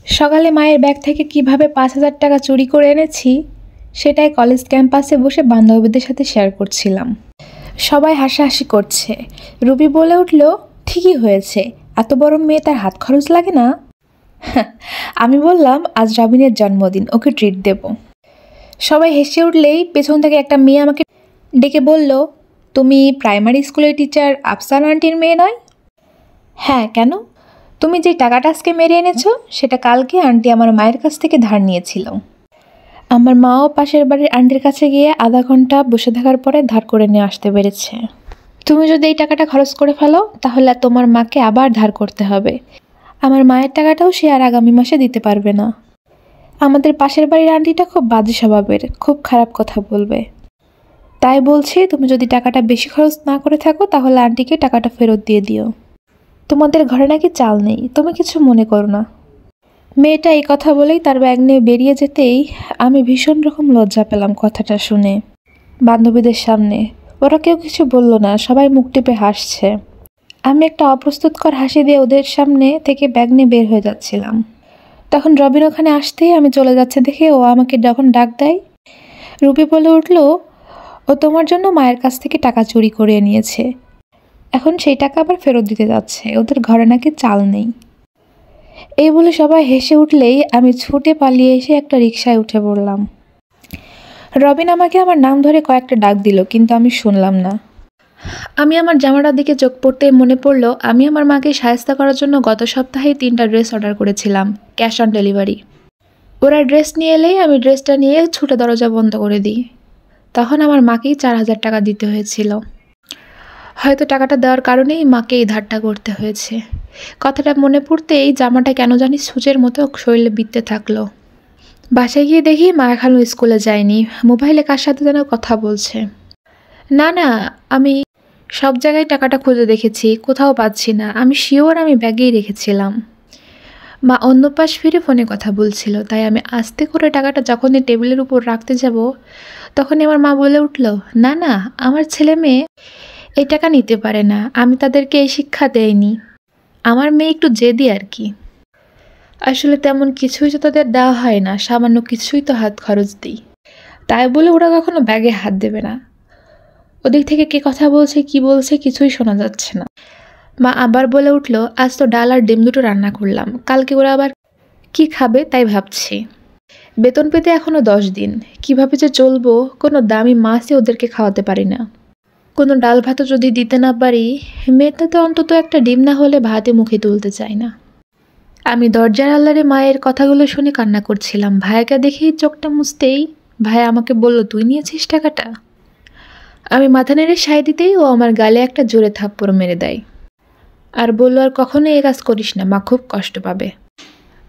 সকালে মায়ের ব্যাগ থেকে কিভাবে ৫,০০০ টাকা চুরি করে এনেছি সেটাই কলেজ ক্যাম্পাসে বসে বান্ধবীদের সাথে শেয়ার করছিলাম। সবাই হাসাহাসি করছে। রুবি বলে উঠল, ঠিকই হয়েছে, এত বড় মেয়ে, তার হাত খরচ লাগে না। আমি বললাম, আজ রবিনের জন্মদিন, ওকে ট্রিট দেব। সবাই হেসে উঠলেই পেছন থেকে একটা মেয়ে আমাকে ডেকে বলল, তুমি প্রাইমারি স্কুলের টিচার আফসান আন্টির মেয়ে নয়? হ্যাঁ, কেন? তুমি যে টাকাটা আজকে মেরে এনেছো সেটা কালকে আন্টি আমার মায়ের কাছ থেকে ধার নিয়েছিল। আমার মাও পাশের বাড়ির আন্টির কাছে গিয়ে আধা ঘন্টা বসে থাকার পরে ধার করে নিয়ে আসতে পেরেছে। তুমি যদি এই টাকাটা খরচ করে ফেলো তাহলে তোমার মাকে আবার ধার করতে হবে। আমার মায়ের টাকাটাও সে আর আগামী মাসে দিতে পারবে না। আমাদের পাশের বাড়ির আন্টিটা খুব বাজে স্বভাবের, খুব খারাপ কথা বলবে। তাই বলছি, তুমি যদি টাকাটা বেশি খরচ না করে থাকো তাহলে আন্টিকে টাকাটা ফেরত দিয়ে দিও। তোমাদের ঘরে নাকি চাল নেই, তুমি কিছু মনে করো না। মেয়েটা এই কথা বলেই তার ব্যাগ নিয়ে বেরিয়ে যেতেই আমি ভীষণ রকম লজ্জা পেলাম কথাটা শুনে। বান্ধবীদের সামনে ওরা কেউ কিছু বলল না, সবাই মুখ টিপে হাসছে। আমি একটা অপ্রস্তুতকর হাসি দিয়ে ওদের সামনে থেকে ব্যাগ নিয়ে বের হয়ে যাচ্ছিলাম। তখন রবিন ওখানে আসতেই আমি চলে যাচ্ছে দেখে ও আমাকে যখন ডাক দেয়, রুবি বলে উঠল, ও তোমার জন্য মায়ের কাছ থেকে টাকা চুরি করে নিয়েছে, এখন সেই টাকা আবার ফেরত দিতে যাচ্ছে, ওদের ঘরে নাকি চাল নেই। এই বলে সবাই হেসে উঠলেই আমি ছুটে পালিয়ে এসে একটা রিকশায় উঠে পড়লাম। রবিন আমাকে আমার নাম ধরে কয়েকটা ডাক দিল, কিন্তু আমি শুনলাম না। আমি আমার জামাটার দিকে চোখ পড়তেই মনে পড়ল আমি আমার মাকে সাহায্য করার জন্য গত সপ্তাহে 3টা ড্রেস অর্ডার করেছিলাম, ক্যাশ অন ডেলিভারি। ওরা ড্রেস নিয়ে এলেই আমি ড্রেসটা নিয়ে ছুটে দরজা বন্ধ করে দিই। তখন আমার মাকেই 4,000 টাকা দিতে হয়েছিল। হয়তো টাকাটা দেওয়ার কারণেই মাকে এই ধারটা করতে হয়েছে। কথাটা মনে পড়তেই জামাটা কেন জানি সূচের মতো শরীরে বিঁধতে থাকলো। বাসায় গিয়ে দেখি মা এখনও স্কুলে যায়নি, মোবাইলে কার সাথে যেন কথা বলছে। না, আমি সব জায়গায় টাকাটা খুঁজে দেখেছি, কোথাও পাচ্ছি না, আমি শিওর আমি ব্যাগেই রেখেছিলাম। মা অন্য পাশ ফিরে ফোনে কথা বলছিল, তাই আমি আস্তে করে টাকাটা যখনই টেবিলের উপর রাখতে যাব তখনই আমার মা বলে উঠল, না, আমার ছেলে মেয়ে এই টাকা নিতে পারে না, আমি তাদেরকে এই শিক্ষা দেইনি, আমার মেয়ে একটু জেদি আর কি। আসলে তেমন কিছুই তো তাদের দেওয়া হয় না, সামান্য কিছুই তো হাত খরচ দিই, তাই বলে ওরা কখনো ব্যাগে হাত দেবে না। ওদিক থেকে কে কথা বলছে কি বলছে কিছুই শোনা যাচ্ছে না। মা আবার বলে উঠল, আজ তো ডাল আর ডিম দুটো রান্না করলাম, কালকে ওরা আবার কি খাবে তাই ভাবছি। বেতন পেতে এখনো 10 দিন, কিভাবে যে চলবো, কোনো দামি মাছই ওদেরকে খাওয়াতে পারি না। কোনো ডাল ভাতও যদি দিতে না পারি, মেয়েটা তো অন্তত একটা ডিম না হলে ভাতে মুখে তুলতে চায় না। আমি দরজার আল্লারে মায়ের কথাগুলো শুনে কান্না করছিলাম। ভাইয়াকে দেখেই চোখটা মুছতেই ভাইয়া আমাকে বলল, তুই নিয়েছিস টাকাটা? আমি মাথা নেড়ে সায় দিতেই ও আমার গালে একটা জোরে থাপ্পড় মেরে দেয় আর বলল, আর কখনো এই কাজ করিস না, মা খুব কষ্ট পাবে।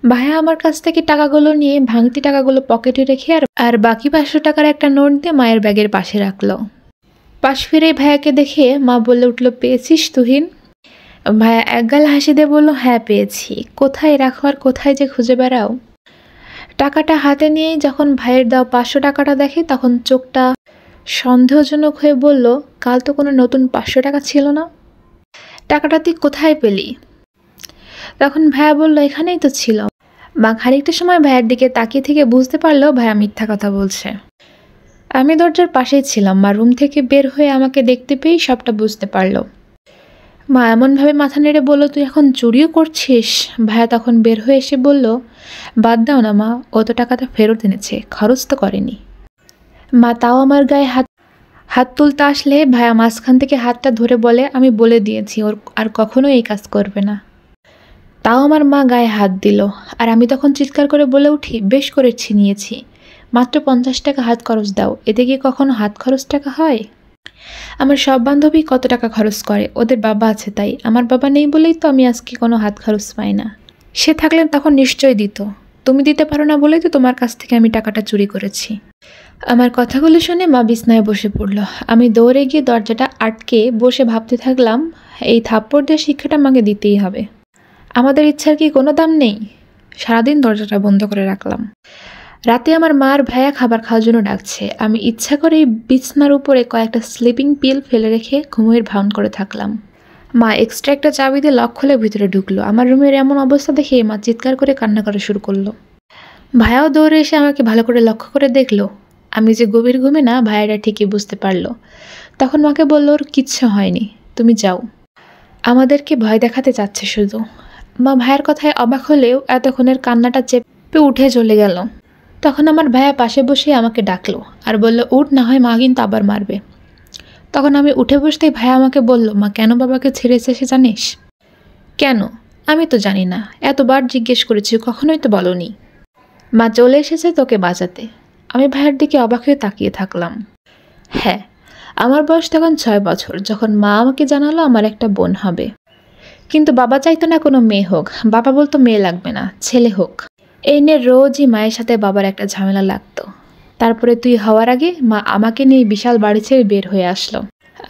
ভাইয়া আমার কাছ থেকে টাকাগুলো নিয়ে ভাঙতি টাকাগুলো পকেটে রেখে আর বাকি 500 টাকার একটা নোট দিয়ে মায়ের ব্যাগের পাশে রাখলো। পাশ ফিরে ভাইয়াকে দেখে মা বলে উঠল, পেয়েছিস তুহিন? ভাইয়া একগাল হাসি দিয়ে বলল, হ্যাঁ পেয়েছি, কোথায় রাখো আর কোথায় যে খুঁজে বেড়াও। টাকাটা হাতে নিয়েই যখন ভাইয়ের দেওয়া 500 টাকাটা দেখে তখন চোখটা সন্দেহজনক হয়ে বলল, কাল তো কোনো নতুন 500 টাকা ছিল না, টাকাটা তুই কোথায় পেলি? তখন ভাইয়া বলল, এখানেই তো ছিল। মা খানিকটা সময় ভাইয়ের দিকে তাকিয়ে থেকে বুঝতে পারলো ভাইয়া মিথ্যা কথা বলছে। আমি দরজার পাশেই ছিলাম, মা রুম থেকে বের হয়ে আমাকে দেখতে পেয়েই সবটা বুঝতে পারলো। মা এমনভাবে মাথা নেড়ে বলল, তুই এখন চুরিও করছিস? ভাইয়া তখন বের হয়ে এসে বলল, বাদ দাও না মা, অত টাকাটা ফেরত এনেছে, খরচ তো করেনি। মা তাও আমার গায়ে হাত তুলতে আসলে ভাইয়া মাঝখান থেকে হাতটা ধরে বলে, আমি বলে দিয়েছি ওর আর কখনো এই কাজ করবে না। তাও আমার মা গায়ে হাত দিল আর আমি তখন চিৎকার করে বলে উঠি, বেশ করে ছিনিয়েছি, মাত্র 50 টাকা হাত খরচ দাও, এতে কি কখনো হাত খরচ টাকা হয়? আমার সব বান্ধবী কত টাকা খরচ করে, ওদের বাবা আছে তাই, আমার বাবা নেই বলেই তো আমি আজকে কোনো হাত খরচ পাই না। সে থাকলে তখন নিশ্চয়ই দিত, তুমি দিতে পারো না বলেই তো তোমার কাছ থেকে আমি টাকাটা চুরি করেছি। আমার কথাগুলো শুনে মা বিছনায় বসে পড়ল। আমি দৌড়ে গিয়ে দরজাটা আটকে বসে ভাবতে থাকলাম, এই থাপ্পড় দিয়ে শিক্ষাটা আমাকে দিতেই হবে। আমাদের ইচ্ছার কি কোনো দাম নেই? সারাদিন দরজাটা বন্ধ করে রাখলাম। রাতে আমার মা আর ভাইয়া খাবার খাওয়ার জন্য ডাকছে, আমি ইচ্ছা করেই বিছনার উপরে কয়েকটা স্লিপিং পিল ফেলে রেখে ঘুমের ভান করে থাকলাম। মা এক্সট্রা একটা চাবি দিয়ে লক খুলে ভিতরে ঢুকলো। আমার রুমের এমন অবস্থা দেখে মা চিৎকার করে কান্না করা শুরু করলো। ভাইয়াও দৌড়ে এসে আমাকে ভালো করে লক্ষ্য করে দেখলো আমি যে গভীর ঘুমে না, ভাইয়ারা ঠিকই বুঝতে পারলো। তখন মাকে বলল, ওর কিচ্ছু হয়নি, তুমি যাও, আমাদেরকে ভয় দেখাতে চাচ্ছে শুধু। মা ভাইয়ের কথায় অবাক হলেও এতক্ষণের কান্নাটা চেপে উঠে চলে গেল। তখন আমার ভাইয়া পাশে বসে আমাকে ডাকলো আর বলল, উঠ, না হয় মা কিন্তু আবার মারবে। তখন আমি উঠে বসতেই ভাইয়া আমাকে বলল, মা কেন বাবাকে ছেড়ে এসেছে জানিস? কেন? আমি তো জানি না, এতবার জিজ্ঞেস করেছি, কখনোই তো বলনি। মা চলে এসেছে তোকে বাঁচাতে। আমি ভাইয়ের দিকে অবাক হয়ে তাকিয়ে থাকলাম। হ্যাঁ, আমার বয়স তখন 6 বছর যখন মা আমাকে জানালো আমার একটা বোন হবে। কিন্তু বাবা চাইতো না কোনো মেয়ে হোক, বাবা বলতো মেয়ে লাগবে না, ছেলে হোক। এই নিয়ে রোজই মায়ের সাথে বাবার একটা ঝামেলা লাগতো। তারপরে তুই হওয়ার আগে মা আমাকে নিয়ে বিশাল বাড়ি ছেড়ে বের হয়ে আসলো।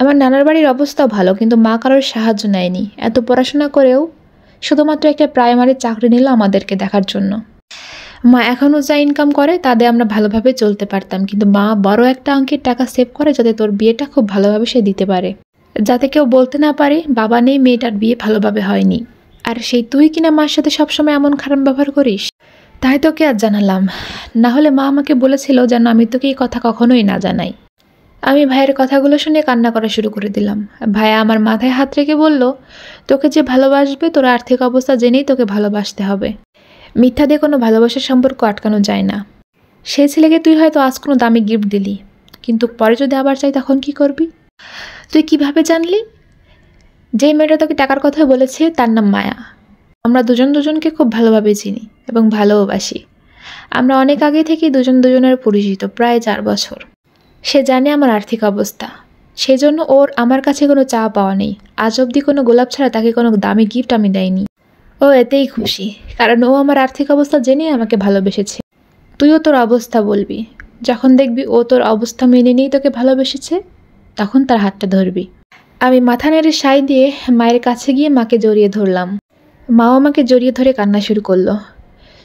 আমার নানার বাড়ির অবস্থাও ভালো, কিন্তু মা কারোর সাহায্য নেয়নি। এত পড়াশোনা করেও শুধুমাত্র একটা প্রাইমারি চাকরি নিল আমাদেরকে দেখার জন্য। মা এখনও যা ইনকাম করে তাতে আমরা ভালোভাবে চলতে পারতাম, কিন্তু মা বড় একটা অঙ্কের টাকা সেভ করে যাতে তোর বিয়েটা খুব ভালোভাবে সে দিতে পারে, যাতে কেউ বলতে না পারে বাবা নেই, মেয়েটার বিয়ে ভালোভাবে হয়নি। আর সেই তুই কিনা মার সাথে সবসময় এমন খারাপ ব্যবহার করিস। তাই তোকে আজ জানালাম, না হলে মা আমাকে বলেছিল যেন আমি তোকে এই কথা কখনোই না জানাই। আমি ভাইয়ের কথাগুলো শুনে কান্না করা শুরু করে দিলাম। ভাইয়া আমার মাথায় হাত রেখে বলল, তোকে যে ভালোবাসবে তোর আর্থিক অবস্থা জেনেই তোকে ভালোবাসতে হবে। মিথ্যা দিয়ে কোনো ভালোবাসার সম্পর্ক আটকানো যায় না। সেই ছেলেকে তুই হয়তো আজ কোনো দামি গিফট দিলি, কিন্তু পরে যদি আবার চাই তখন কি করবি? তুই কিভাবে জানলি? যে মেয়েটা তোকে টাকার কথা বলেছে তার নাম মায়া। আমরা দুজন দুজনকে খুব ভালোভাবে চিনি এবং ভালোবাসি। আমরা অনেক আগে থেকেই দুজন দুজনের পরিচিত, প্রায় 4 বছর। সে জানে আমার আর্থিক অবস্থা, সেই জন্য ওর আমার কাছে কোনো চাওয়া পাওয়া নেই। আজ অবধি কোনো গোলাপ ছাড়া তাকে কোনো দামি গিফট আমি দেয়নি। ও এতেই খুশি, কারণ ও আমার আর্থিক অবস্থা জেনেই আমাকে ভালোবেসেছে। তুইও তোর অবস্থা বলবি, যখন দেখবি ও তোর অবস্থা মেনে নিয়েই তোকে ভালোবেসেছে, তখন তার হাতটা ধরবি। আমি মাথা নেড়ে সাই দিয়ে মায়ের কাছে গিয়ে মাকে জড়িয়ে ধরলাম। মাও আমাকে জড়িয়ে ধরে কান্না শুরু করলো।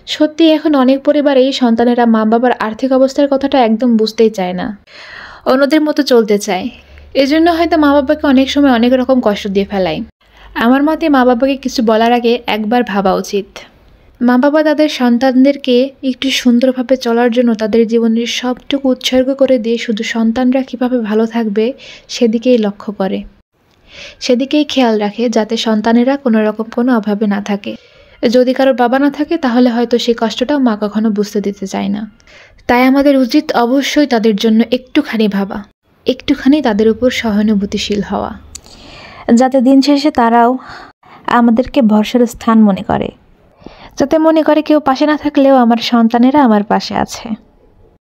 সত্যি এখন অনেক পরিবারেই সন্তানেরা মা বাবার আর্থিক অবস্থার কথাটা একদম বুঝতেই চায় না, অন্যদের মতো চলতে চায়। এজন্য হয়তো মা বাবাকে অনেক সময় অনেক রকম কষ্ট দিয়ে ফেলায়। আমার মতে মা বাবাকে কিছু বলার আগে একবার ভাবা উচিত। মা বাবা তাদের সন্তানদেরকে একটু সুন্দরভাবে চলার জন্য তাদের জীবনের সবটুকু উৎসর্গ করে দিয়ে শুধু সন্তানরা কীভাবে ভালো থাকবে সেদিকেই লক্ষ্য করে, সেদিকেই খেয়াল রাখে, যাতে সন্তানেরা কোনো রকম কোনো অভাবে না থাকে। যদি কারোর বাবা না থাকে তাহলে হয়তো সেই কষ্টটাও মা কখনো বুঝতে দিতে চায় না। তাই আমাদের উচিত অবশ্যই তাদের জন্য একটুখানি ভাবা, একটুখানি তাদের উপর সহানুভূতিশীল হওয়া, যাতে দিন শেষে তারাও আমাদেরকে ভরসার স্থান মনে করে, যাতে মনে করে কেউ পাশে না থাকলেও আমার সন্তানেরা আমার পাশে আছে।